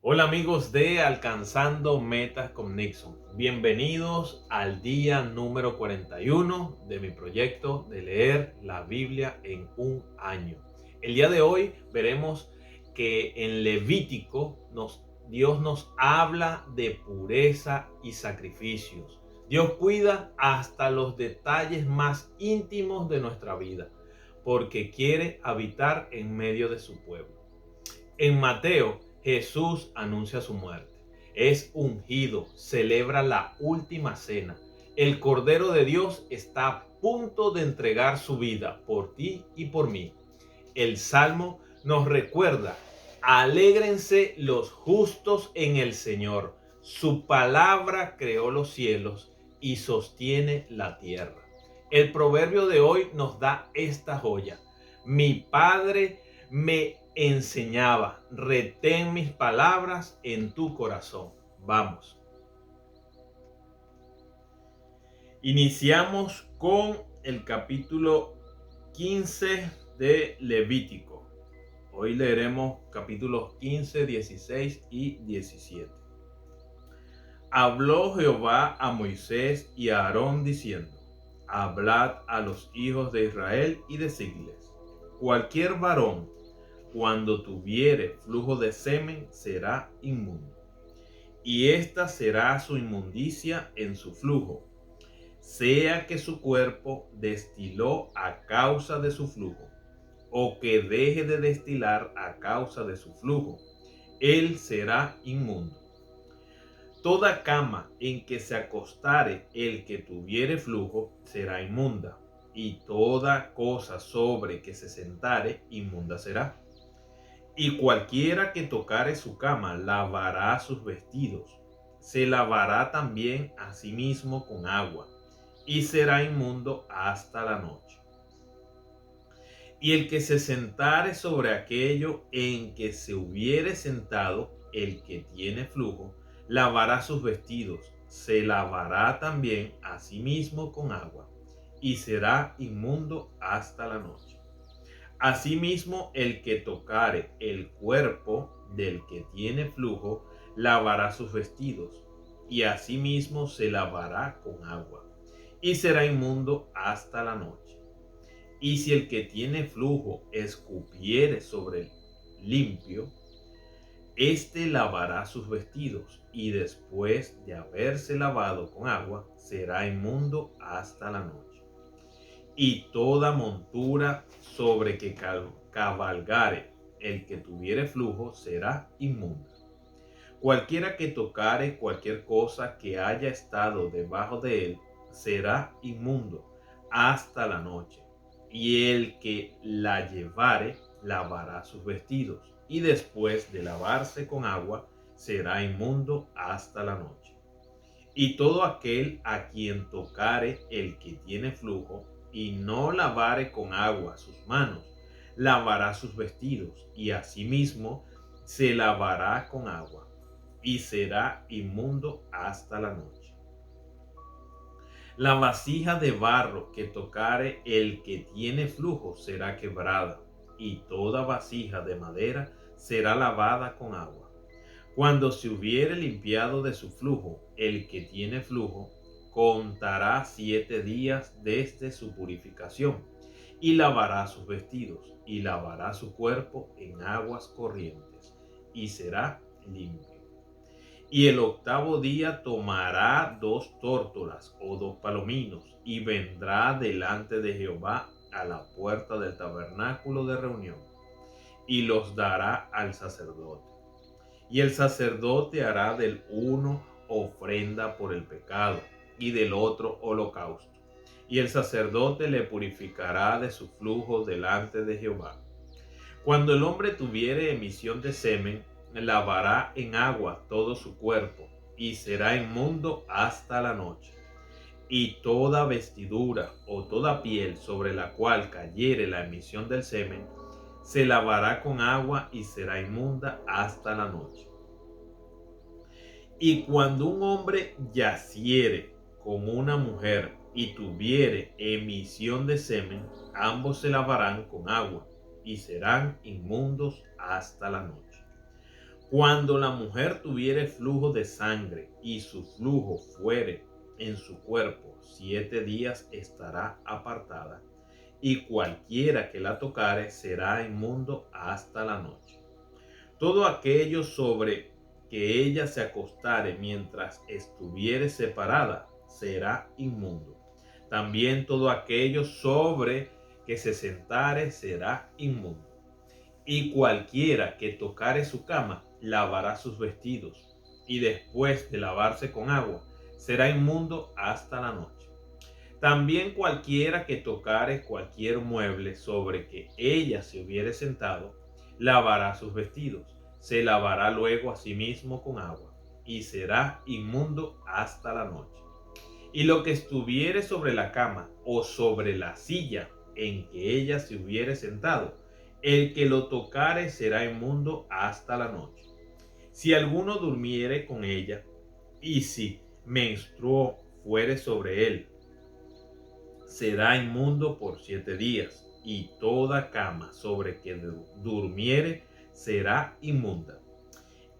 Hola amigos de Alcanzando Metas con Nixon. Bienvenidos al día número 41 de mi proyecto de leer la Biblia en un año. El día de hoy veremos que en Levítico Dios nos habla de pureza y sacrificios. Dios cuida hasta los detalles más íntimos de nuestra vida porque quiere habitar en medio de su pueblo. En Mateo, Jesús anuncia su muerte. Es ungido, celebra la última cena. El Cordero de Dios está a punto de entregar su vida por ti y por mí. El Salmo nos recuerda: alégrense los justos en el Señor. Su palabra creó los cielos y sostiene la tierra. El proverbio de hoy nos da esta joya: mi padre me enseñaba, retén mis palabras en tu corazón. Vamos. Iniciamos con el capítulo 15 de Levítico. Hoy leeremos capítulos 15, 16 y 17. Habló Jehová a Moisés y a Aarón diciendo: hablad a los hijos de Israel y decidles: cualquier varón, cuando tuviere flujo de semen, será inmundo, y esta será su inmundicia en su flujo, sea que su cuerpo destiló a causa de su flujo, o que deje de destilar a causa de su flujo, él será inmundo. Toda cama en que se acostare el que tuviere flujo será inmunda, y toda cosa sobre que se sentare inmunda será. Y cualquiera que tocare su cama lavará sus vestidos, se lavará también a sí mismo con agua, y será inmundo hasta la noche. Y el que se sentare sobre aquello en que se hubiere sentado el que tiene flujo, lavará sus vestidos, se lavará también a sí mismo con agua, y será inmundo hasta la noche. Asimismo, el que tocare el cuerpo del que tiene flujo, lavará sus vestidos, y asimismo se lavará con agua, y será inmundo hasta la noche. Y si el que tiene flujo escupiere sobre el limpio, éste lavará sus vestidos, y después de haberse lavado con agua, será inmundo hasta la noche. Y toda montura sobre que cabalgare el que tuviere flujo será inmunda. Cualquiera que tocare cualquier cosa que haya estado debajo de él será inmundo hasta la noche. Y el que la llevare lavará sus vestidos, y después de lavarse con agua será inmundo hasta la noche. Y todo aquel a quien tocare el que tiene flujo, y no lavare con agua sus manos, lavará sus vestidos, y asimismo se lavará con agua, y será inmundo hasta la noche. La vasija de barro que tocare el que tiene flujo será quebrada, y toda vasija de madera será lavada con agua. Cuando se hubiere limpiado de su flujo el que tiene flujo, contará 7 días desde su purificación, y lavará sus vestidos, y lavará su cuerpo en aguas corrientes, y será limpio. Y el octavo día tomará 2 tórtolas o 2 palominos, y vendrá delante de Jehová a la puerta del tabernáculo de reunión, y los dará al sacerdote. Y el sacerdote hará del uno ofrenda por el pecado, y del otro holocausto. Y el sacerdote le purificará de su flujo delante de Jehová. Cuando el hombre tuviere emisión de semen, lavará en agua todo su cuerpo, y será inmundo hasta la noche. Y toda vestidura o toda piel sobre la cual cayere la emisión del semen, se lavará con agua y será inmunda hasta la noche. Y cuando un hombre yaciere con una mujer y tuviere emisión de semen, ambos se lavarán con agua y serán inmundos hasta la noche. Cuando la mujer tuviere flujo de sangre y su flujo fuere en su cuerpo, 7 días estará apartada, y cualquiera que la tocare será inmundo hasta la noche. Todo aquello sobre que ella se acostare mientras estuviere separada será inmundo. También todo aquello sobre que se sentare será inmundo. Y cualquiera que tocare su cama lavará sus vestidos, y después de lavarse con agua será inmundo hasta la noche. También cualquiera que tocare cualquier mueble sobre que ella se hubiere sentado, lavará sus vestidos, se lavará luego a sí mismo con agua, y será inmundo hasta la noche. Y lo que estuviere sobre la cama o sobre la silla en que ella se hubiere sentado, el que lo tocare será inmundo hasta la noche. Si alguno durmiere con ella, y si menstruo fuere sobre él, será inmundo por 7 días, y toda cama sobre que durmiere será inmunda.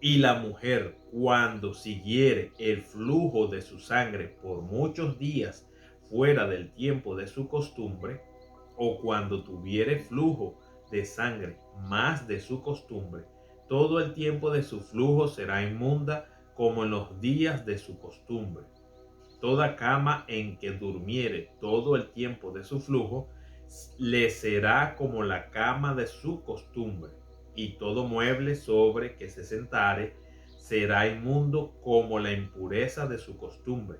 Y la mujer, cuando siguiere el flujo de su sangre por muchos días fuera del tiempo de su costumbre, o cuando tuviere flujo de sangre más de su costumbre, todo el tiempo de su flujo será inmunda como en los días de su costumbre. Toda cama en que durmiere todo el tiempo de su flujo, le será como la cama de su costumbre, y todo mueble sobre que se sentare será inmundo como la impureza de su costumbre.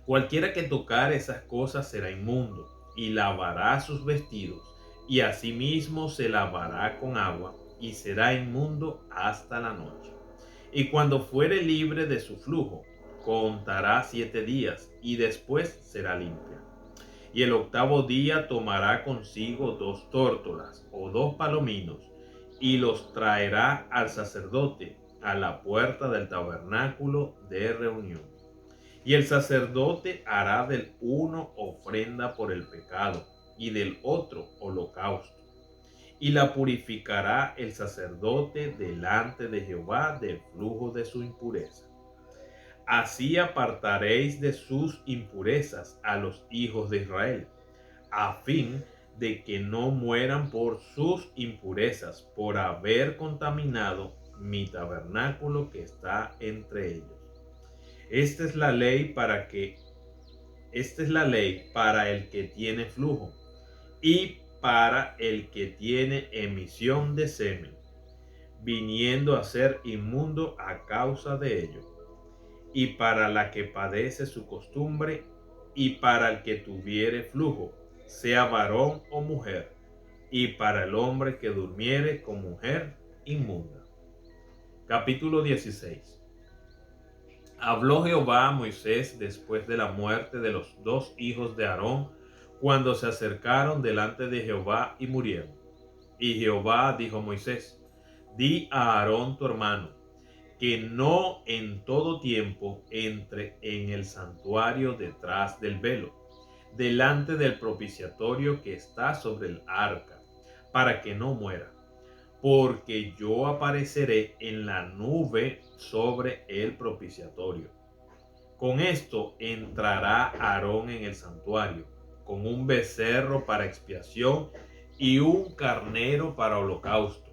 Cualquiera que tocare esas cosas será inmundo, y lavará sus vestidos, y asimismo se lavará con agua, y será inmundo hasta la noche. Y cuando fuere libre de su flujo, contará 7 días, y después será limpia. Y el octavo día tomará consigo 2 tórtolas o 2 palominos, y los traerá al sacerdote a la puerta del tabernáculo de reunión. Y el sacerdote hará del uno ofrenda por el pecado, y del otro holocausto. Y la purificará el sacerdote delante de Jehová del flujo de su impureza. Así apartaréis de sus impurezas a los hijos de Israel, a fin de que no mueran por sus impurezas, por haber contaminado mi tabernáculo que está entre ellos. Esta es la ley para el que tiene flujo y para el que tiene emisión de semen, viniendo a ser inmundo a causa de ello, y para la que padece su costumbre, y para el que tuviere flujo, sea varón o mujer, y para el hombre que durmiere con mujer inmunda. Capítulo 16. Habló Jehová a Moisés después de la muerte de los 2 hijos de Aarón, cuando se acercaron delante de Jehová y murieron. Y Jehová dijo a Moisés: di a Aarón tu hermano, que no en todo tiempo entre en el santuario detrás del velo, delante del propiciatorio que está sobre el arca, para que no muera, porque yo apareceré en la nube sobre el propiciatorio. Con esto entrará Aarón en el santuario, con un becerro para expiación y un carnero para holocausto.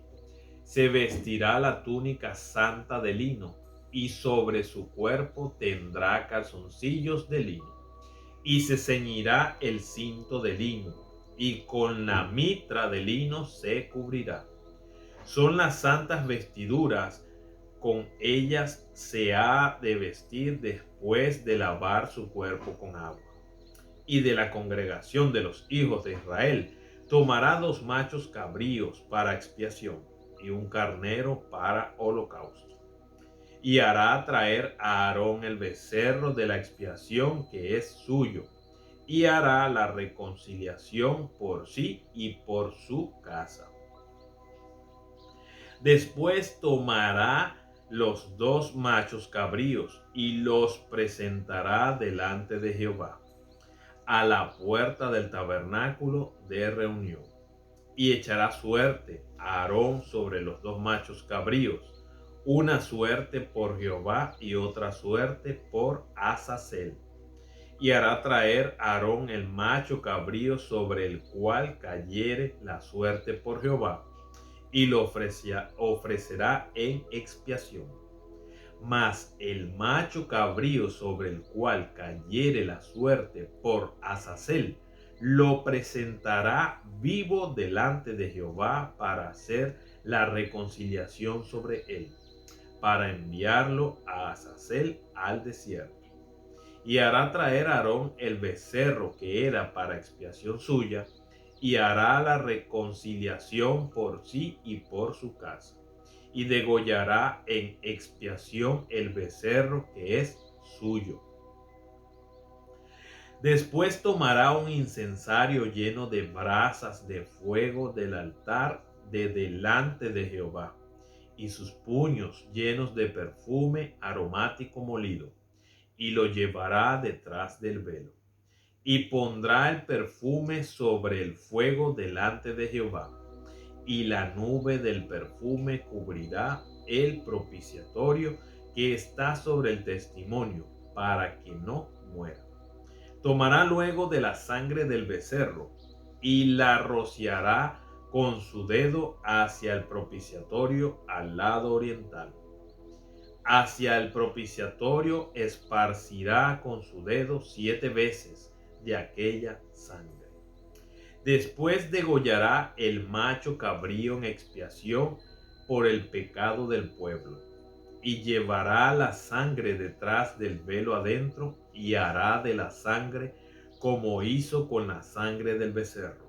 Se vestirá la túnica santa de lino, y sobre su cuerpo tendrá calzoncillos de lino, y se ceñirá el cinto de lino, y con la mitra de lino se cubrirá. Son las santas vestiduras, con ellas se ha de vestir después de lavar su cuerpo con agua. Y de la congregación de los hijos de Israel tomará 2 machos cabríos para expiación, y un carnero para holocausto. Y hará traer a Aarón el becerro de la expiación que es suyo, y hará la reconciliación por sí y por su casa. Después tomará los 2 machos cabríos y los presentará delante de Jehová, a la puerta del tabernáculo de reunión, y echará suerte a Aarón sobre los dos machos cabríos, una suerte por Jehová y otra suerte por Azazel. Y hará traer a Aarón el macho cabrío sobre el cual cayere la suerte por Jehová, y lo ofrecerá en expiación. Mas el macho cabrío sobre el cual cayere la suerte por Azazel, lo presentará vivo delante de Jehová para hacer la reconciliación sobre él, para enviarlo a Azazel al desierto. Y hará traer a Aarón el becerro que era para expiación suya, y hará la reconciliación por sí y por su casa, y degollará en expiación el becerro que es suyo. Después tomará un incensario lleno de brasas de fuego del altar de delante de Jehová, y sus puños llenos de perfume aromático molido, y lo llevará detrás del velo. Y pondrá el perfume sobre el fuego delante de Jehová, y la nube del perfume cubrirá el propiciatorio que está sobre el testimonio, para que no muera. Tomará luego de la sangre del becerro, y la rociará con su dedo hacia el propiciatorio al lado oriental. Hacia el propiciatorio esparcirá con su dedo 7 veces de aquella sangre. Después degollará el macho cabrío en expiación por el pecado del pueblo, y llevará la sangre detrás del velo adentro, y hará de la sangre como hizo con la sangre del becerro,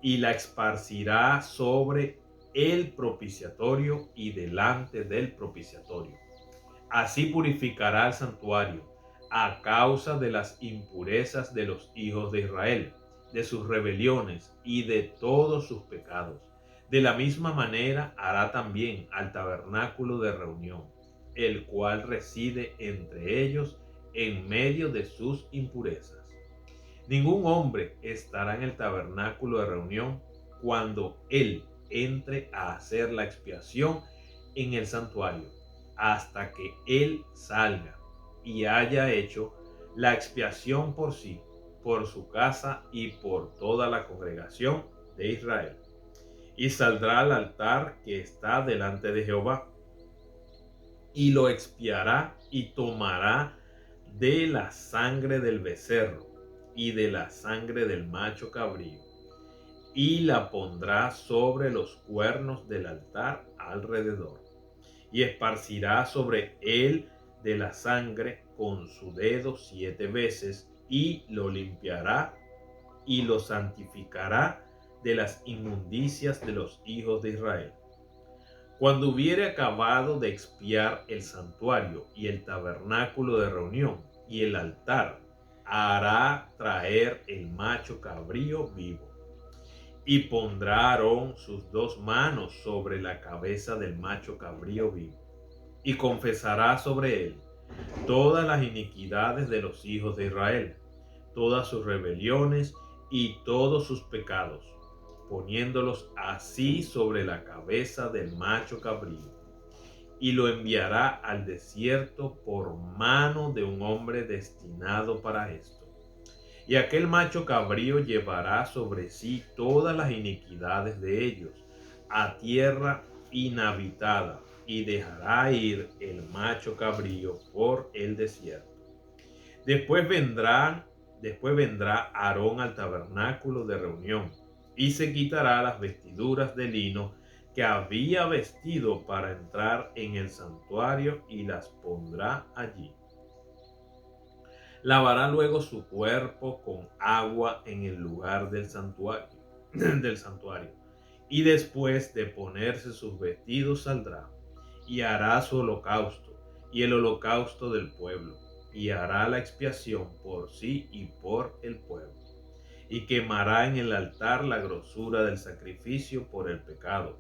y la esparcirá sobre el propiciatorio y delante del propiciatorio. Así purificará el santuario a causa de las impurezas de los hijos de Israel, de sus rebeliones y de todos sus pecados. De la misma manera hará también al tabernáculo de reunión, el cual reside entre ellos en medio de sus impurezas. Ningún hombre estará en el tabernáculo de reunión cuando él entre a hacer la expiación en el santuario, hasta que él salga y haya hecho la expiación por sí, por su casa y por toda la congregación de Israel. Y saldrá al altar que está delante de Jehová, y lo expiará, y tomará de la sangre del becerro y de la sangre del macho cabrío, y la pondrá sobre los cuernos del altar alrededor, y esparcirá sobre él de la sangre con su dedo 7 veces, y lo limpiará y lo santificará de las inmundicias de los hijos de Israel. Cuando hubiere acabado de expiar el santuario y el tabernáculo de reunión y el altar, hará traer el macho cabrío vivo, y pondrá Aarón sus 2 manos sobre la cabeza del macho cabrío vivo, y confesará sobre él todas las iniquidades de los hijos de Israel, todas sus rebeliones y todos sus pecados, poniéndolos así sobre la cabeza del macho cabrío, y lo enviará al desierto por mano de un hombre destinado para esto. Y aquel macho cabrío llevará sobre sí todas las iniquidades de ellos a tierra inhabitada, y dejará ir el macho cabrío por el desierto. Después vendrá Aarón al tabernáculo de reunión, y se quitará las vestiduras de lino que había vestido para entrar en el santuario, y las pondrá allí. Lavará luego su cuerpo con agua en el lugar del santuario, y después de ponerse sus vestidos saldrá, y hará su holocausto y el holocausto del pueblo, y hará la expiación por sí y por el pueblo, y quemará en el altar la grosura del sacrificio por el pecado.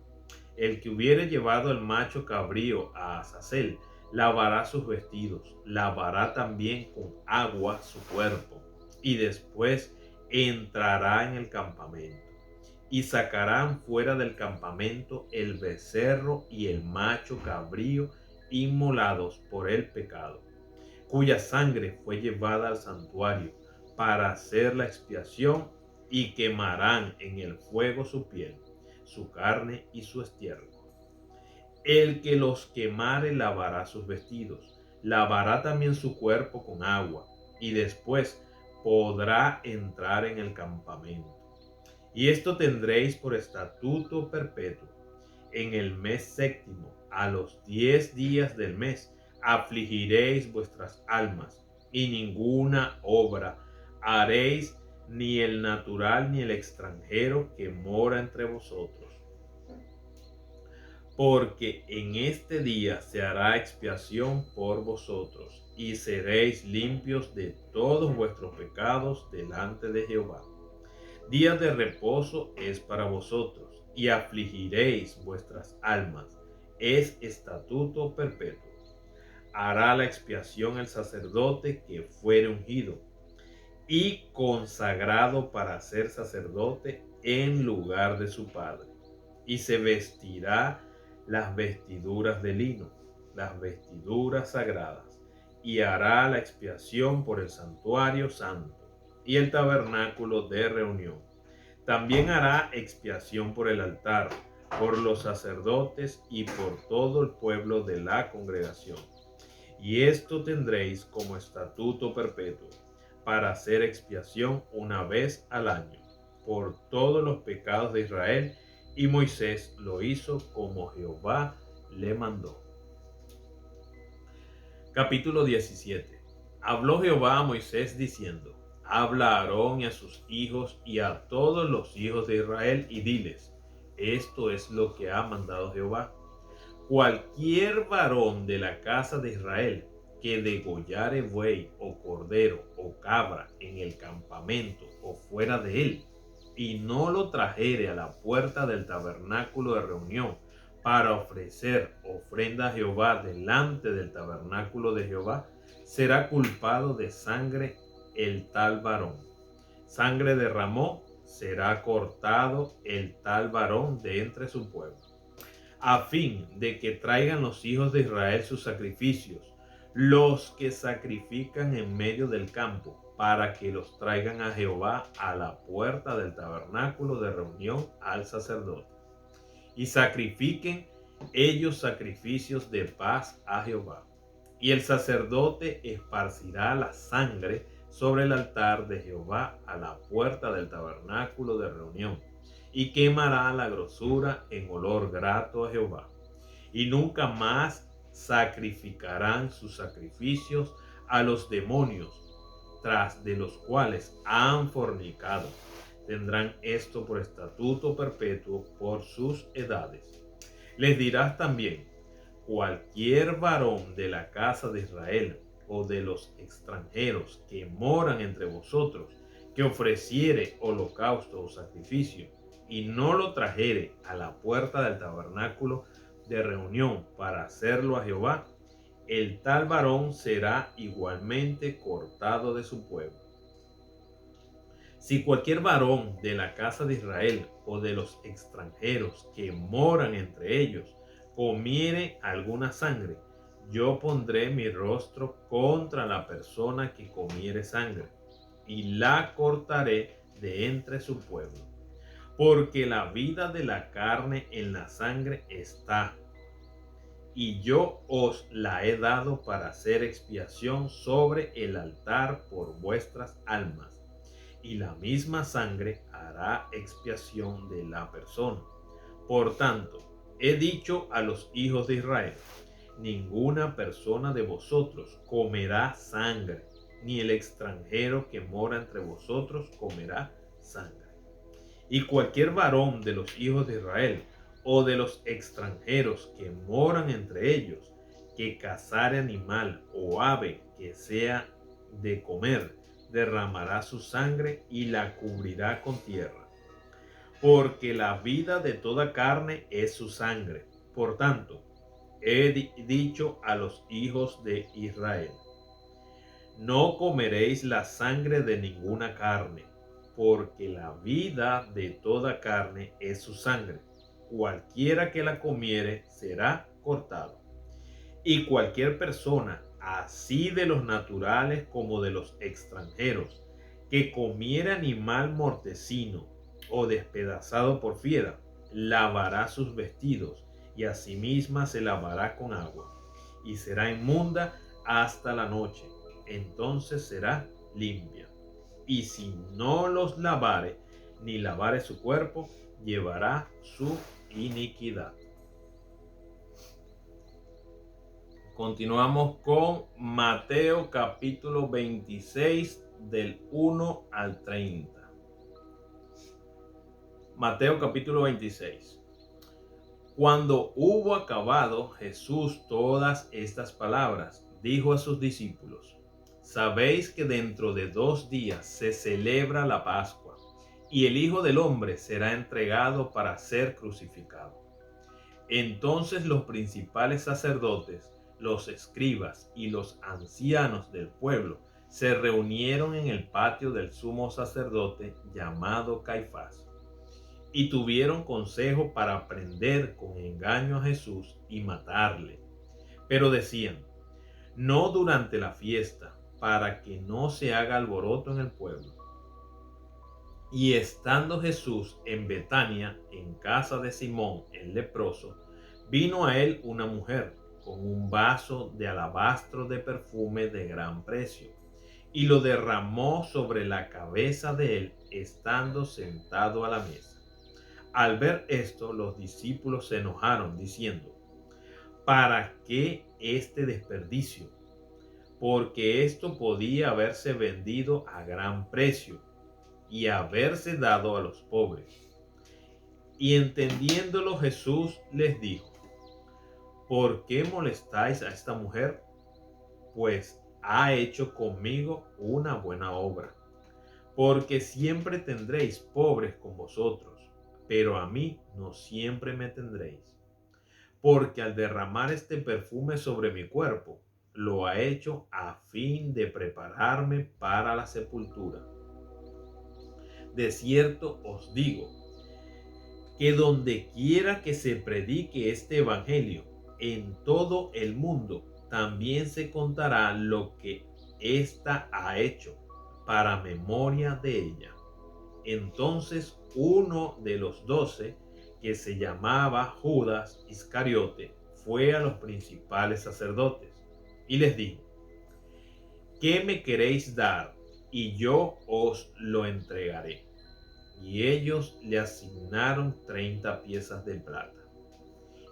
El que hubiere llevado el macho cabrío a Azazel lavará sus vestidos, lavará también con agua su cuerpo, y después entrará en el campamento. y sacarán fuera del campamento el becerro y el macho cabrío inmolados por el pecado, cuya sangre fue llevada al santuario para hacer la expiación, y quemarán en el fuego su piel, su carne y su estiércol. El que los quemare lavará sus vestidos, lavará también su cuerpo con agua, y después podrá entrar en el campamento. Y esto tendréis por estatuto perpetuo. En el mes séptimo, a los 10 días del mes, afligiréis vuestras almas, y ninguna obra haréis, ni el natural ni el extranjero que mora entre vosotros. Porque en este día se hará expiación por vosotros, y seréis limpios de todos vuestros pecados delante de Jehová. Día de reposo es para vosotros, y afligiréis vuestras almas. Es estatuto perpetuo. Hará la expiación el sacerdote que fuere ungido y consagrado para ser sacerdote en lugar de su padre, y se vestirá las vestiduras de lino, las vestiduras sagradas, y hará la expiación por el santuario santo y el tabernáculo de reunión. También hará expiación por el altar, por los sacerdotes y por todo el pueblo de la congregación. Y esto tendréis como estatuto perpetuo, para hacer expiación una vez al año, por todos los pecados de Israel. Y Moisés lo hizo como Jehová le mandó. Capítulo 17. Habló Jehová a Moisés diciendo: Habla a Aarón y a sus hijos y a todos los hijos de Israel, y diles: Esto es lo que ha mandado Jehová. Cualquier varón de la casa de Israel que degollare buey o cordero o cabra en el campamento o fuera de él, y no lo trajere a la puerta del tabernáculo de reunión para ofrecer ofrenda a Jehová delante del tabernáculo de Jehová, será culpado de sangre el tal varón. Sangre derramó, será cortado el tal varón de entre su pueblo, a fin de que traigan los hijos de Israel sus sacrificios, los que sacrifican en medio del campo, para que los traigan a Jehová a la puerta del tabernáculo de reunión al sacerdote, y sacrifiquen ellos sacrificios de paz a Jehová. Y el sacerdote esparcirá la sangre sobre el altar de Jehová a la puerta del tabernáculo de reunión, y quemará la grosura en olor grato a Jehová. Y nunca más sacrificarán sus sacrificios a los demonios, tras de los cuales han fornicado. Tendrán esto por estatuto perpetuo por sus edades. Les dirás también: cualquier varón de la casa de Israel o de los extranjeros que moran entre vosotros, que ofreciere holocausto o sacrificio, y no lo trajere a la puerta del tabernáculo de reunión para hacerlo a Jehová, el tal varón será igualmente cortado de su pueblo. Si cualquier varón de la casa de Israel o de los extranjeros que moran entre ellos comiere alguna sangre, yo pondré mi rostro contra la persona que comiere sangre, y la cortaré de entre su pueblo. Porque la vida de la carne en la sangre está, y yo os la he dado para hacer expiación sobre el altar por vuestras almas, y la misma sangre hará expiación de la persona. Por tanto, he dicho a los hijos de Israel: ninguna persona de vosotros comerá sangre, ni el extranjero que mora entre vosotros comerá sangre. Y cualquier varón de los hijos de Israel o de los extranjeros que moran entre ellos, que cazare animal o ave que sea de comer, derramará su sangre y la cubrirá con tierra. Porque la vida de toda carne es su sangre. Por tanto, he dicho a los hijos de Israel: no comeréis la sangre de ninguna carne, porque la vida de toda carne es su sangre. Cualquiera que la comiere será cortado. Y cualquier persona, así de los naturales como de los extranjeros, que comiere animal mortecino o despedazado por fiera, lavará sus vestidos y asimismo se lavará con agua, y será inmunda hasta la noche. Entonces será limpia. Y si no los lavare, ni lavare su cuerpo, llevará su iniquidad. Continuamos con Mateo capítulo 26 del 1 al 30. Mateo capítulo 26. Cuando hubo acabado Jesús todas estas palabras, dijo a sus discípulos: Sabéis que dentro de 2 días se celebra la Pascua, y el Hijo del Hombre será entregado para ser crucificado. Entonces los principales sacerdotes, los escribas y los ancianos del pueblo se reunieron en el patio del sumo sacerdote llamado Caifás, y tuvieron consejo para prender con engaño a Jesús y matarle. Pero decían: no durante la fiesta, para que no se haga alboroto en el pueblo. Y estando Jesús en Betania, en casa de Simón el leproso, vino a él una mujer con un vaso de alabastro de perfume de gran precio, y lo derramó sobre la cabeza de él, estando sentado a la mesa. Al ver esto, los discípulos se enojaron, diciendo: ¿para qué este desperdicio? Porque esto podía haberse vendido a gran precio y haberse dado a los pobres. Y entendiéndolo, Jesús les dijo: ¿por qué molestáis a esta mujer? Pues ha hecho conmigo una buena obra. Porque siempre tendréis pobres con vosotros, pero a mí no siempre me tendréis. Porque al derramar este perfume sobre mi cuerpo, lo ha hecho a fin de prepararme para la sepultura. De cierto os digo, que donde quiera que se predique este evangelio en todo el mundo, también se contará lo que ésta ha hecho, para memoria de ella. Entonces uno de los 12, que se llamaba Judas Iscariote, fue a los principales sacerdotes y les dijo: ¿qué me queréis dar? Y yo os lo entregaré. Y ellos le asignaron 30 piezas de plata.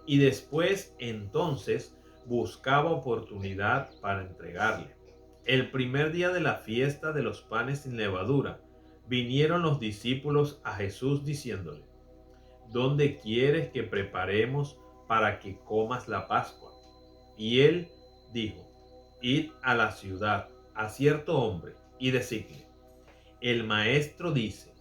Y después entonces buscaba oportunidad para entregarle. El primer día de la fiesta de los panes sin levadura, vinieron los discípulos a Jesús diciéndole: ¿dónde quieres que preparemos para que comas la Pascua? Y él dijo: id a la ciudad, a cierto hombre, y decidle: el maestro dice,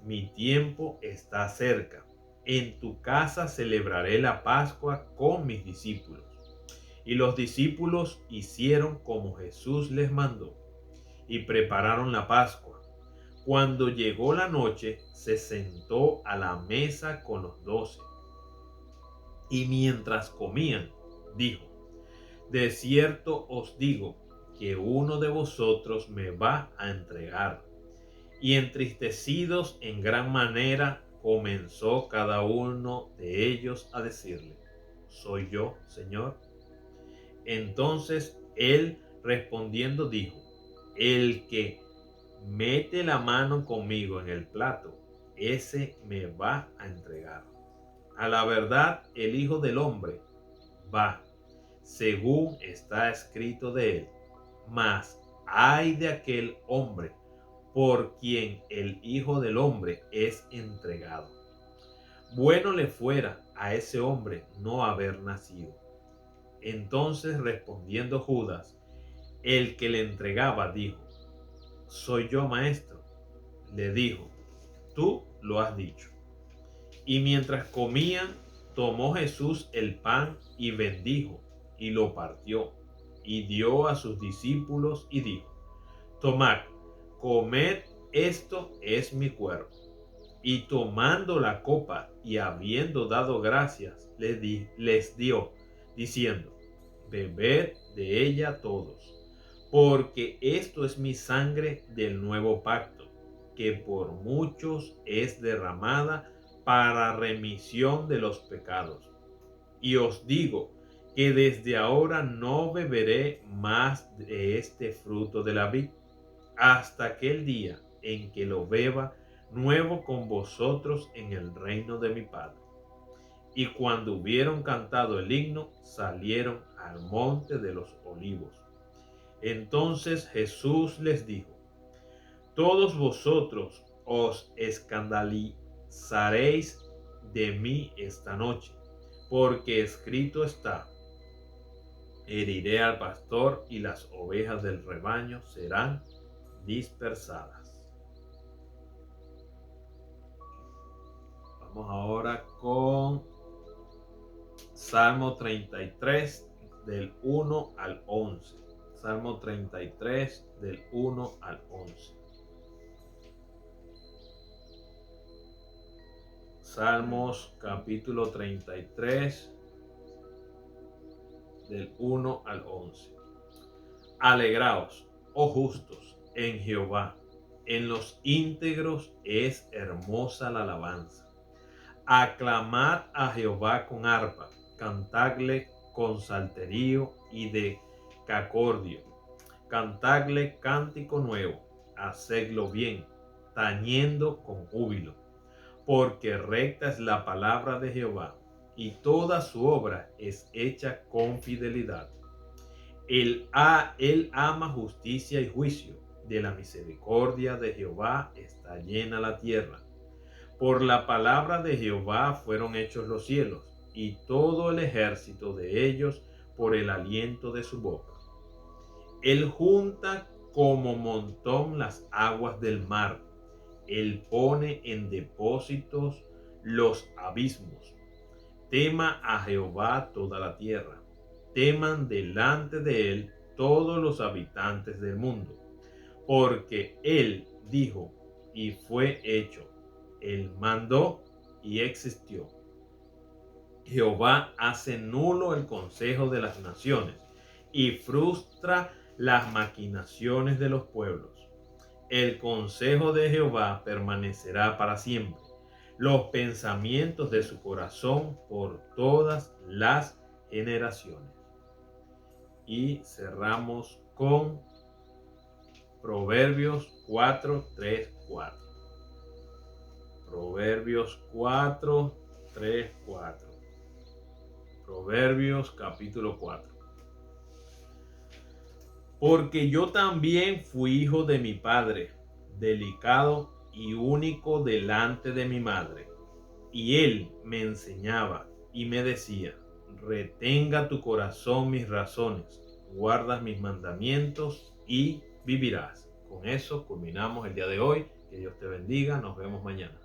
mi tiempo está cerca. En tu casa celebraré la Pascua con mis discípulos. Y los discípulos hicieron como Jesús les mandó, y prepararon la Pascua. Cuando llegó la noche, se sentó a la mesa con los 12. Y mientras comían, dijo: de cierto os digo que uno de vosotros me va a entregar. Y entristecidos en gran manera, comenzó cada uno de ellos a decirle: ¿soy yo, Señor? Entonces él respondiendo dijo: el que mete la mano conmigo en el plato, ese me va a entregar. A la verdad, el Hijo del Hombre va, según está escrito de él. Mas ay de aquel hombre por quien el Hijo del Hombre es entregado. Bueno le fuera a ese hombre no haber nacido. Entonces respondiendo Judas, el que le entregaba, dijo: ¿soy yo, maestro? Le dijo: tú lo has dicho. Y mientras comían, tomó Jesús el pan y bendijo, y lo partió, y dio a sus discípulos, y dijo: tomad, comed, esto es mi cuerpo. Y tomando la copa y habiendo dado gracias, les dio, diciendo: bebed de ella todos, porque esto es mi sangre del nuevo pacto, que por muchos es derramada para remisión de los pecados. Y os digo que desde ahora no beberé más de este fruto de la vid, hasta aquel día en que lo beba nuevo con vosotros en el reino de mi Padre. Y cuando hubieron cantado el himno, salieron al monte de los olivos. Entonces Jesús les dijo: todos vosotros os escandalizaréis de mí esta noche, porque escrito está: heriré al pastor y las ovejas del rebaño serán dispersadas. Vamos ahora con Salmo 33 del 1 al 11. Salmo 33 del 1 al 11. Salmos capítulo 33 del 1 al 11. Alegraos, oh justos, en Jehová, en los íntegros es hermosa la alabanza. Aclamad a Jehová con arpa, cantadle con salterio y de cacordio, cantadle cántico nuevo, hacedlo bien, tañendo con júbilo, porque recta es la palabra de Jehová, y toda su obra es hecha con fidelidad. Él ama justicia y juicio, de la misericordia de Jehová está llena la tierra. Por la palabra de Jehová fueron hechos los cielos, y todo el ejército de ellos por el aliento de su boca. Él junta como montón las aguas del mar. Él pone en depósitos los abismos. Tema a Jehová toda la tierra. Teman delante de él todos los habitantes del mundo. Porque él dijo y fue hecho. Él mandó y existió. Jehová hace nulo el consejo de las naciones y frustra las maquinaciones de los pueblos. El consejo de Jehová permanecerá para siempre, los pensamientos de su corazón por todas las generaciones. Y cerramos con Proverbios 4, 3, 4. Proverbios 4, 3, 4. Proverbios capítulo 4. Porque yo también fui hijo de mi padre, delicado y único delante de mi madre. Y él me enseñaba y me decía: retenga tu corazón mis razones, guardas mis mandamientos y vivirás. Con eso culminamos el día de hoy. Que Dios te bendiga. Nos vemos mañana.